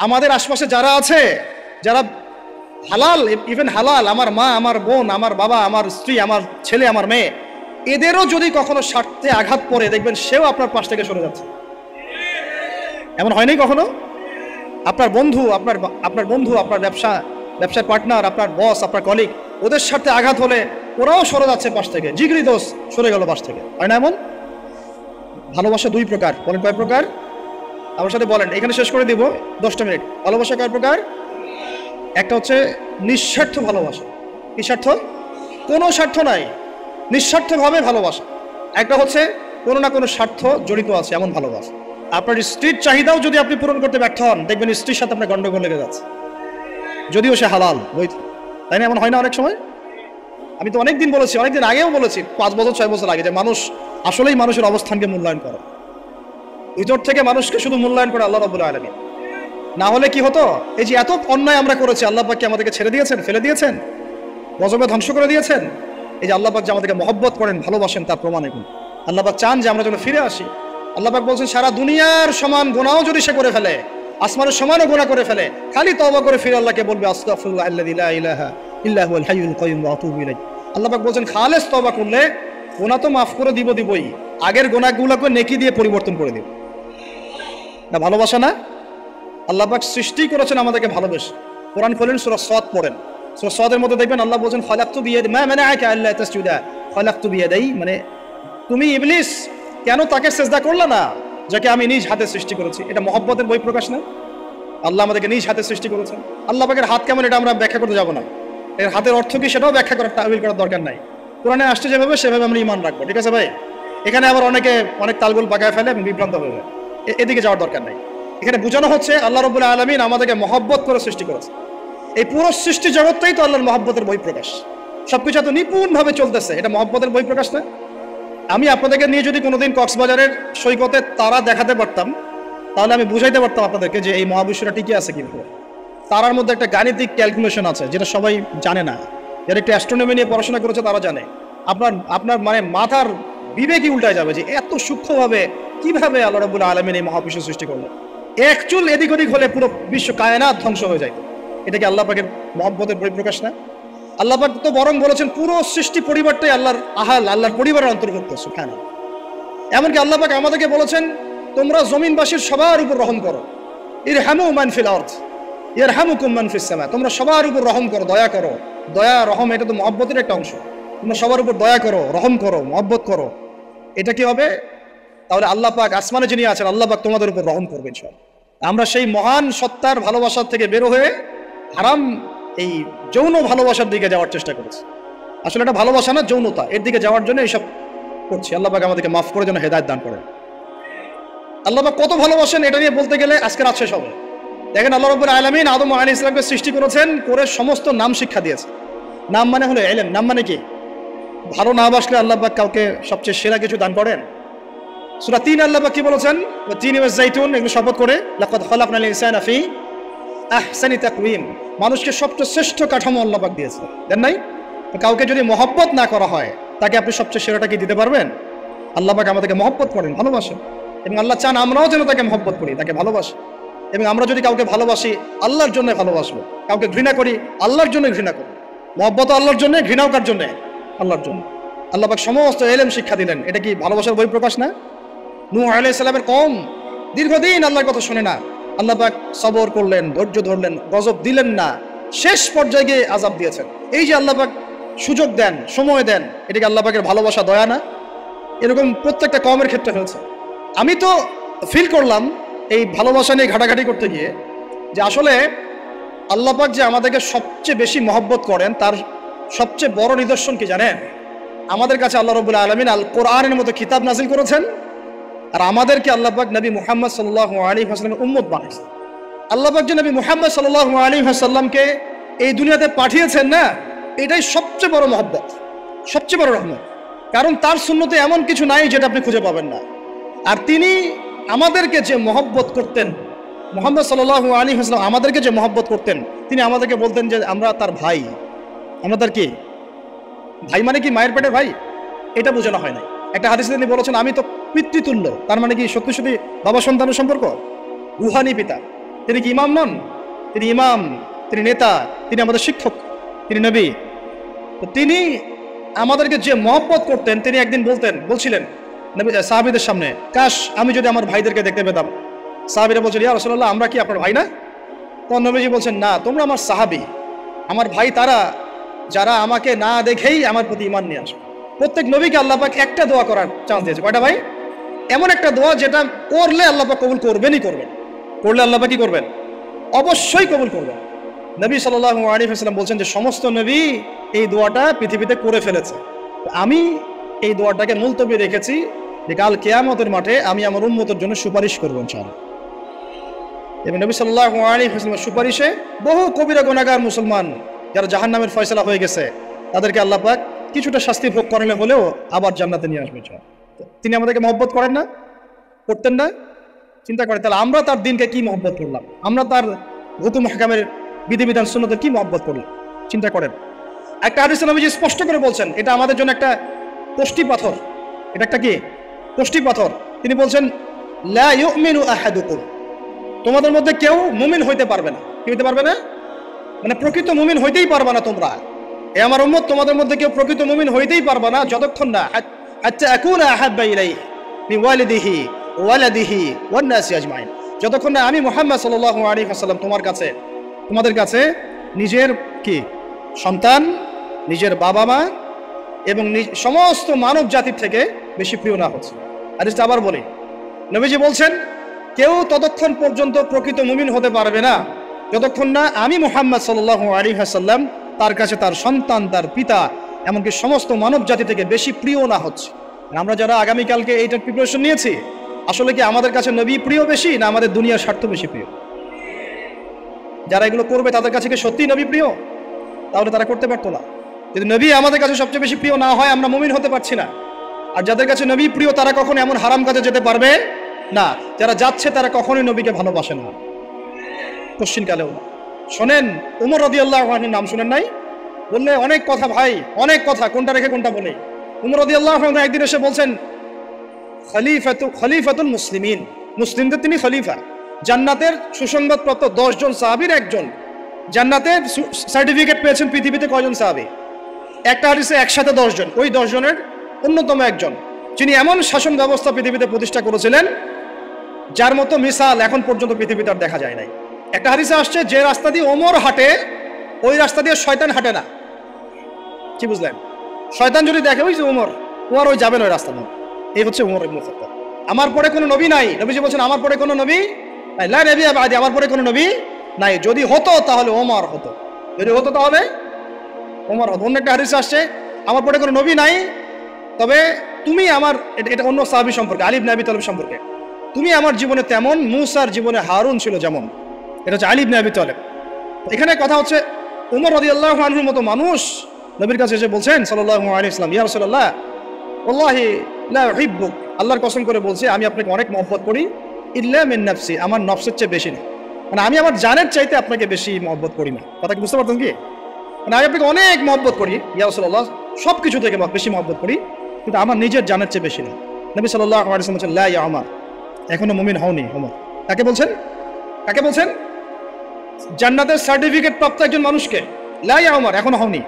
আমাদের আশপাশে যারা আছে, যারা হালাল, ইভেন হালাল, আমার মা, আমার বোন, আমার বাবা, আমার স্ত্রী, আমার ছেলে, আমার মেয়ে, এদেরও যদি কখনো স্বার্থে আঘাত পড়ে, দেখবেন সেও আপনার পাশ থেকে সরে যাচ্ছে। এমন হয়নি কখনো? আপনার বন্ধু, আপনার ব্যবসার পার্টনার, আপনার বস, আপনার কলিগ, ওদের সাথে আঘাত হলে ওরাও সরে যাচ্ছে পাশ থেকে, জিগরি দোষ সরে গেল পাশ থেকে, হয় না এমন? ভালোবাসা দুই প্রকার। বলেন কয় প্রকার? আমার সাথে বলেন, এখানে শেষ করে দিব 10টা মিনিট। ভালোবাসা কয় প্রকার? একটা হচ্ছে নিঃস্বার্থ ভালোবাসা। কি স্বার্থ? কোনো স্বার্থ নাই, নিঃস্বার্থভাবে ভালোবাসা। একটা হচ্ছে কোনো না কোনো স্বার্থ জড়িত আছে এমন ভালোবাসা। আপনার স্ত্রীর চাহিদাও যদি আপনি পূরণ করতে ব্যর্থ হন, দেখবেন স্ত্রীর সাথে আপনার গন্ডগোল লেগে যাচ্ছে, যদিও সে হালাল বৈধ। তাই না? এমন হয় না অনেক সময়? আমি তো অনেকদিন বলেছি, অনেকদিন আগেও বলেছি, 5 বছর 6 বছর আগে, যে মানুষ আসলেই মানুষের অবস্থানকে মূল্যায়ন করে, ভিতর থেকে মানুষকে শুধু মূল্যায়ন করে আল্লাহ রাব্বুল আলামিন। না হলে কি হতো? এই যে এত অন্যায় আমরা করেছি, আল্লাহ পাক কি আমাদেরকে ছেড়ে দিয়েছেন, ফেলে দিয়েছেন, গজবে ধ্বংস করে দিয়েছেন? এই যে আল্লাহ পাক যে আমাদেরকে মহব্বত করেন, ভালোবাসেন, তার প্রমাণ এগুলো। আল্লাহ পাক চান যে আমরা যেন ফিরে আসি। আল্লাহ পাক বলছেন, সারা দুনিয়ার সমান গুনাহও যদি সে করে ফেলে, আসমানের সমানও গুনাহ করে ফেলে, খালি তওবা করে ফিরে আল্লাহকে বলবে, আস্তাগফিরুল্লাহ আল্লাযী লা ইলাহা ইল্লা হুয়াল হাইয়ুল কাইয়্যুম ওয়া আতুবু ইলাইহি। আল্লাহ পাক বলছেন, খালেস তওবা করলে গুনাহ তো মাফ করে দিবই, আগের গুনাহগুলোকে নেকি দিয়ে পরিবর্তন করে দিব। না ভালোবাসা না? আল্লাহ পাক সৃষ্টি করেছেন আমাদেরকে ভালোবেসে। কোরআন খোলেন, সূরা সাদ পড়েন, সূরা সাদের মধ্যে দেখবেন আল্লাহ বলছেন, খালাকতু বিয়াদি মা মানাআকা আল্লা তাসজুদা খালাকতু বিয়াদাই, মানে তুমি ইবলিস কেন তাকে সিজদা করলে না যাকে আমি নিজ হাতে সৃষ্টি করেছি? এটা মহব্বতের বহিঃপ্রকাশ না? আল্লাহ আমাদেরকে নিজ হাতে সৃষ্টি করেছেন। আল্লাহ পাকের হাত কেমন এটা আমরা ব্যাখ্যা করতে যাব না, এর হাতের অর্থ কি সেটাও ব্যাখ্যা করার, তাবিল করার দরকার নাই। কোরআনে আসছে যেভাবে সেভাবে আমরা ঈমান রাখবো, ঠিক আছে ভাই? এখানে আবার অনেক তালগোল পাকায় ফেলে এবং বিভ্রান্ত হয়ে যায়, এদিকে যাওয়ার দরকার নাই। এখানে বোঝানো হচ্ছে আল্লাহ রাব্বুল আলামিন আমাদেরকে মহব্বত করে সৃষ্টি করেছে। এই পুরো সৃষ্টি জগৎটাই তো আল্লাহর মহব্বতের বহিঃপ্রকাশ। সবকিছু এত নিপুণভাবে চলতেছে, এটা মহব্বতের বহিঃপ্রকাশ না? আমি আপনাদেরকে নিয়ে যদি কোনোদিন কক্সবাজারের সৈকতে তারা দেখাতে পারতাম, তাহলে আমি বুঝাইতে পারতাম আপনাদেরকে যে এই মহাবিশ্বটা টিকে আছে কিন্তু। তারার মধ্যে একটা গাণিতিক ক্যালকুলেশন আছে যেটা সবাই জানে না, যারা একটু অ্যাস্ট্রোনমি নিয়ে পড়াশোনা করেছে তারা জানে। আপনার মানে মাথার বিবেকই উল্টায় যাবে যে এত সূক্ষ্মভাবে কিভাবে আল্লাহ রাব্বুল আলামিন এই মহাবিশ্ব সৃষ্টি করলেন। এক চুল এদিক ওদিক হলে পুরো বিশ্ব কায়নাত ধ্বংস হয়ে যায়। এটা কি আল্লাহ পাকের মহব্বতের পরিপ্রকাশ না? আল্লাহ পাক তো বরং বলেছেন পুরো সৃষ্টি পরিবারটাই আল্লাহর আল্লাহর পরিবারের অন্তর্ভুক্ত। সুবহানাল্লাহ। এমনকি আল্লাহ পাক আমাদেরকে বলেছেন, তোমরা জমিনবাসীর সবার উপর রহম করো, ইরহামু মান ফিল আরদ ইয়ারহামুকুম মান ফিস সামা। তোমরা সবার উপর রহম করো, দয়া করো। দয়া রহম এটা তো মহব্বতের একটা অংশ। তোমরা সবার উপর দয়া করো, রহম করো, মহব্বত করো। এটা কি হবে? তাহলে আল্লাহ পাক আসমানে যিনি আছেন, আল্লাহ পাক তোমাদের উপর রহম করবেন ইনশাআল্লাহ। আমরা সেই মহান সত্তার ভালোবাসার থেকে বের হয়ে হারাম এই যৌন ভালোবাসার দিকে যাওয়ার চেষ্টা করেছি। আসলে এটা ভালোবাসা না, যৌনতা, এর দিকে যাওয়ার জন্য এইসব করছি। আল্লাহ পাক আমাদেরকে মাফ করে যেন হেদায়েত দান করেন। আল্লাহ পাক কত ভালোবাসেন এটা নিয়ে বলতে গেলে আজকে রাত শেষ হবে। দেখেন, আল্লাহ রাব্বুল আলামিন আদম আলাইহিস সালামকে সৃষ্টি করেছেন, করে সমস্ত নাম শিক্ষা দিয়েছে। নাম মানে হলো ইলম। নাম মানে কি? ভালো না বাসলে আল্লাহ পাক কাউকে সবচেয়ে সেরা কিছু দান করেন। সূরা ৩ আল্লাহ পাক কি বলেছেন? ওয়া তিন ওয়াজ জাইতুন, এগুলো শপথ করে, লাকাদ খালাকনাল ইনসানা ফি আহসানি তাকওয়িম। মানুষকে সবচেয়ে শ্রেষ্ঠ কাঠামো আল্লাহ পাক দিয়েছে, দেন নাই? কাউকে যদি মহব্বত না করা হয়, তাকে আপনি সবচেয়ে সেরাটা কি দিতে পারবেন? আল্লাহ পাক আমাদেরকে মহব্বত করেন, ভালোবাসেন, এবং আল্লাহ চান আমরাও যেন তাকে মহব্বত করি, তাকে ভালোবাসি। এবং আমরা যদি কাউকে ভালোবাসি, আল্লাহর জন্য ভালোবাসবো। কাউকে ঘৃণা করি, আল্লাহর জন্য ঘৃণা করি। মহব্বত আল্লাহর জন্য, ঘৃণাও কার জন্য? আল্লাহর জন্য। আল্লাহ পাক সমস্ত ইলম শিক্ষা দিলেন। এটা কি ভালোবাসার বহিঃপ্রকাশ না? নূহ আলাইহিস সালামের কওম দীর্ঘদিন আল্লাহর কথা শুনে না, আল্লাহ পাক সবর করলেন, ধৈর্য ধরলেন, গজব দিলেন না, শেষ পর্যায়ে গিয়ে আযাব দিয়েছেন। এই যে আল্লাহ পাক সুযোগ দেন, সময় দেন, এটা কি আল্লাহ পাকের ভালোবাসা, দয়া না? এরকম প্রত্যেকটা কওমের ক্ষেত্রে হয়েছে। আমি তো ফিল করলাম এই ভালোবাসা নিয়ে ঘাটাঘাটি করতে গিয়ে যে আসলে আল্লাহ পাক যে আমাদেরকে সবচেয়ে বেশি মহব্বত করেন, তার সবচেয়ে বড় নিদর্শন কি জানেন? আমাদের কাছে আল্লাহ রাব্বুল আলামিন আল কোরআনের মতো কিতাব নাজিল করেছেন, আর আমাদেরকে আল্লাহ পাক নবী মুহাম্মদ সাল্লাল্লাহু আলাইহি ওয়াসাল্লামের উম্মত বানাইছেন। আল্লাহ পাক যে নবী মুহাম্মদ সাল্লাল্লাহু আলাইহি ওয়াসাল্লামকে এই দুনিয়াতে পাঠিয়েছেন না, এটাই সবচেয়ে বড় মহব্বত, সবচেয়ে বড় রহমত। কারণ তার সুন্নতে এমন কিছু নাই যেটা আপনি খুঁজে পাবেন না। আর তিনি আমাদেরকে যে মহব্বত করতেন, মুহাম্মদ সাল্লাল্লাহু আলাইহি ওয়াসাল্লাম আমাদেরকে যে মহব্বত করতেন, তিনি আমাদেরকে বলতেন যে আমরা তার ভাই। আমরা তার কি ভাই? মানে কি মায়ের পেটের ভাই? এটা বোঝানো হয় না। একটা হাদিসে তিনি বলেছেন, আমি তো পিতৃতুল্য। তার মানে কি সত্যি সত্যি বাবা সন্তানের সম্পর্ক, রুহানি পিতা। তিনি কি ইমাম নন? তিনি ইমাম, তিনি নেতা, তিনি আমাদের শিক্ষক, তিনি নবী। তো তিনি আমাদেরকে যে মহব্বত করতেন, তিনি একদিন বলছিলেন নবী সাহাবীদের সামনে, কাশ আমি যদি আমার ভাইদেরকে দেখতে পেতাম। সাহাবীরা বলছেন, ইয়া রাসূলুল্লাহ, আমরা কি আপনার ভাই না? তখন নবীজি বলছেন, না, তোমরা আমার সাহাবী, আমার ভাই তারা যারা আমাকে না দেখেই আমার প্রতি ঈমান নিয়ে আসে। প্রত্যেক নবীকে আল্লাহ পাক একটা দোয়া করার চান্স দিয়েছে। কয়টা ভাই? এমন একটা দোয়া যেটা করলে আল্লাহ পাক কবুল করবেনই করবেন। করলে আল্লাহ পাক কি করবেন? অবশ্যই কবুল করবেন। নবী সাল্লাল্লাহু আলাইহি ওয়াসাল্লাম বলছেন যে সমস্ত নবী এই দোয়াটা পৃথিবীতে করে ফেলেছে, আমি এই দোয়াটাকে মুলতবি রেখেছি যে কাল কিয়ামতের মাঠে আমি আমার উম্মতের জন্য সুপারিশ করবো ইনশাআল্লাহ। এবং নবী সাল্লাল্লাহু আলাইহি ওয়াসাল্লামের সুপারিশে বহু কবিরা গুনাহগার মুসলমান যারা জাহান্নামের ফয়সালা হয়ে গেছে তাদেরকে আল্লাহ পাক কিছুটা শাস্তি ভোগ করালে হলেও আবার জান্নাতে নিয়ে আসবে। তিনি আমাদেরকে মহব্বত করেন না? করতেন না? চিন্তা করেন তাহলে আমরা তার দিনকে কি মহব্বত করলাম, আমরা তার হুকুম হাকামের বিধিবিধান সুন্নতের কি মহব্বত করলাম, চিন্তা করেন। একটা হাদিসে নবীজি স্পষ্ট করে বলছেন এটা আমাদের জন্য একটা কষ্টি পাথর। এটা একটা কি কষ্টি পাথর। তিনি বলছেন, লা ইউমিনু আহাদুকুম, তোমাদের মধ্যে কেউ মুমিন হইতে পারবে না। কি হইতে পারবে না? মানে প্রকৃত মুমিন হইতেই পারবে না তোমরা। এ আমার উম্মত, তোমাদের মধ্যে কেউ প্রকৃত মুমিন হইতেই পারবে না যতক্ষণ না হাত্তা আকুনা আহাব্বা ইলাইহি মিন ওয়ালিদিহি ওয়ালাদিহি ওয়ান নাসি আজমাইন, যতক্ষণ না আমি মুহাম্মদ সাল্লাল্লাহু আলাইহি ওয়াসাল্লাম তোমাদের কাছে নিজের কি সন্তান, নিজের বাবা মা এবং সমস্ত মানব জাতির থেকে বেশি প্রিয় না হচ্ছে। হাদিসটা আবার বলি, নবীজি বলছেন কেউ ততক্ষণ পর্যন্ত প্রকৃত মুমিন হতে পারবে না যতক্ষণ না আমি মুহাম্মদ সাল্লাল্লাহু আলাইহি ওয়াসাল্লাম তার কাছে তার সন্তান, তার পিতা, এমনকি সমস্ত মানব জাতি থেকে বেশি প্রিয় না হচ্ছে। আমরা যারা আগামীকালকে এইটার প্রিপারেশন নিয়েছি, আসলে কি আমাদের কাছে নবী প্রিয় বেশি না আমাদের দুনিয়ার স্বার্থ বেশি প্রিয়? যারা এগুলো করবে তাদের কাছে কি সত্যিই নবী প্রিয়? তাহলে তারা করতে পারতো না। যদি নবী আমাদের কাছে সবচেয়ে বেশি প্রিয় না হয়, আমরা মুমিন হতে পারছি না। আর যাদের কাছে নবী প্রিয় তারা কখনো এমন হারাম কাজে যেতে পারবে না। যারা যাচ্ছে তারা কখনোই নবীকে ভালোবাসে না, কোশ্চিনকালেও না। শোনেন, উমর রাদিয়াল্লাহু আনহুর নাম শুনেন নাই? বললে অনেক কথা ভাই, অনেক কথা, কোনটা রেখে কোনটা বলে। উমর রাদিয়াল্লাহু আনহু একদিন এসে বলছেন, খলিফাতুল মুসলিমিন, মুসলিমদের তিনি খলিফা। জান্নাতের সুসংবাদপ্রাপ্ত 10 জন সাহাবীর একজন। জান্নাতের সার্টিফিকেট পেয়েছেন পৃথিবীতে কয়জন সাহাবী? একটা হাদিসে একসাথে 10 জন, ওই 10 জনের অন্যতম একজন, যিনি এমন শাসন ব্যবস্থা পৃথিবীতে প্রতিষ্ঠা করেছিলেন যার মতো মিসাল এখন পর্যন্ত পৃথিবীতে আর দেখা যায় নাই। একটা হাদিসে আসছে যে রাস্তা দিয়ে ওমর হাঁটে ওই রাস্তা দিয়ে শয়তান হাঁটে না। কি বুঝলেন? শয়তান যদি দেখে ওই যে ওমর ওই যাবেন ওই রাস্তা দিয়ে। এই হচ্ছে ওমর ইবনে খাত্তাব। আমার পরে কোনো নবী নাই, নবীজি বলছেন আমার পরে কোনো নবী নাই, লা নবিয়্যা বা'দি, আমার পরে কোনো নবী নাই। যদি হতো তাহলে ওমর হতো, যদি হতো তাহলে ওমর হতো। অন্য একটা হাদিসে আসছে আমার পরে কোনো নবী নাই, তবে তুমি আমার, এটা অন্য সাহাবী সম্পর্কে, আলী ইবনে আবি তালিব সম্পর্কে, তুমি আমার জীবনে তেমন মুসার জীবনে হারুন ছিল যেমন। এটা হচ্ছে আলী ইবনে আবি তালিব। এখানে কথা হচ্ছে উমর রাদিয়াল্লাহু আনহুর মতো মানুষ নবীর কাছে এসে বলছেন সাল্লাল্লাহু আলাইহি ওয়াসাল্লাম, ইয়া রাসূলুল্লাহ ওয়াল্লাহি লা উহিব্বুক, আল্লাহর কসম করে বলছি আমি আপনাকে অনেক মহব্বত করি, ইল্লা মিন নাফসি, আমার নফসের চেয়ে বেশি না। মানে আমি আমার জানের চাইতে আপনাকে বেশি মহব্বত করি না। কথা কি বুঝতে পারতেন কি? মানে আমি আপনাকে অনেক মহব্বত করি ইয়া রাসূলুল্লাহ, সব কিছু থেকে বেশি মহব্বত করি, কিন্তু আমার নিজের জানের চেয়ে বেশি না। নবী সাল্লাল্লাহু আলাইহি ওয়াসাল্লাম বলেন, লা ইয়া উমর, এখনো মুমিন হওনি ওমর। কাকে বলছেন? কাকে বলছেন? জান্নাতের সার্টিফিকেট প্রাপ্ত একজন মানুষকে, লা ইয়া উমর, এখনো হওনি।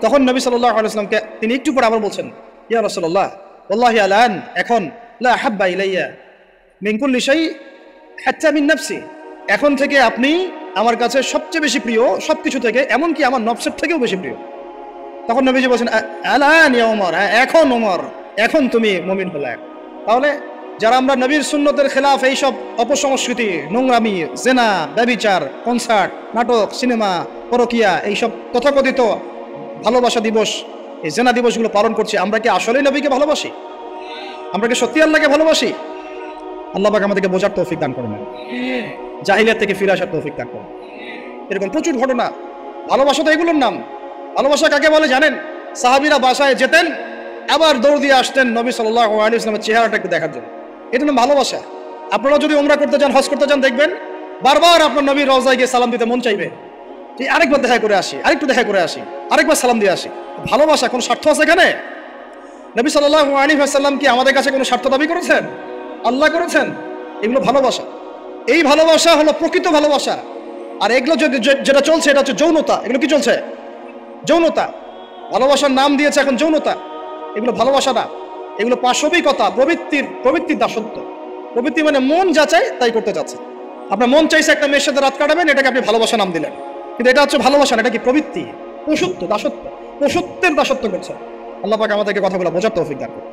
তখন নবী সাল্লাল্লাহু আলাইহি ওয়াসাল্লামকে তিনি একটু পরে আবার বলছেন, ইয়া রাসূলুল্লাহ ওয়াল্লাহি আলান, এখন লা হাব্বা ইলাইয়া মিন কুল্লি শাই হাত্তা মিন নাফসি, এখন থেকে আপনি আমার কাছে সবচেয়ে বেশি প্রিয় সবকিছু থেকে, এমনকি আমার নফসের থেকেও বেশি প্রিয়। তখন নবীজি বলছেন, আলান ইয়া উমর, এখন ওমর, এখন তুমি মুমিন হলে। তাহলে যারা আমরা নবীর সুন্নতের খেলাফ এইসব অপসংস্কৃতি, নোংরামি, জেনা, ব্যভিচার, কনসার্ট, নাটক, সিনেমা, পরকিয়া, এইসব তথাকথিত ভালোবাসা দিবস, এই জেনা দিবসগুলো পালন করছি, আমরা কি আসলেই নবীকে ভালোবাসি? আমরা কি সত্যি আল্লাহকে ভালোবাসি? আল্লাহ পাক আমাদেরকে বোঝার তৌফিক দান করেন, জাহিলিয়াত থেকে ফিরে আসার তৌফিক দান করেন। এরকম প্রচুর ঘটনা। ভালোবাসা তো এগুলোর নাম। ভালোবাসা কাকে বলে জানেন? সাহাবীরা বাসায় যেতেন, আবার দৌড় দিয়ে আসতেন নবী সাল্লাল্লাহু আলাইহি ওয়াসাল্লামের চেহারাটা একটু দেখার জন্য। এটা নাম ভালোবাসা। আপনারা যদি উমরা করতে যান, হজ করতে যান, দেখবেন বারবার আপনার নবীর রওজায় গিয়ে সালাম দিতে মন চাইবে, যে আরেকবার দেখা করে আসি, আরেকটু দেখা করে আসি, আরেকবার সালাম দিয়ে আসি। ভালোবাসা, কোনো স্বার্থ আছে এখানে? নবী সাল্লাল্লাহু আলাইহি ওয়াসাল্লাম কি আমাদের কাছে কোনো স্বার্থ দাবি করেছেন? আল্লাহ করেছেন। এগুলো ভালোবাসা। এই ভালোবাসা হলো প্রকৃত ভালোবাসা। আর এগুলো যেটা চলছে এটা হচ্ছে যৌনতা। এগুলো কি চলছে? যৌনতা। ভালোবাসার নাম দিয়েছে এখন যৌনতা। এগুলো ভালোবাসা না, এগুলো পাশবিকতা, প্রবৃত্তির দাসত্ব। প্রবৃত্তি মানে মন যা চায় তাই করতে যাচ্ছে। আপনার মন চাইছে একটা মেয়ের সাথে রাত কাটাবেন, এটাকে আপনি ভালোবাসা নাম দিলেন, কিন্তু এটা হচ্ছে ভালোবাসা না, এটা কি প্রবৃত্তি, পশুত্ব, দাসত্ব, পশুত্বের দাসত্ব করছে। আল্লাহ পাক আমাদেরকে কথাগুলো বোঝার তৌফিক দান করুন।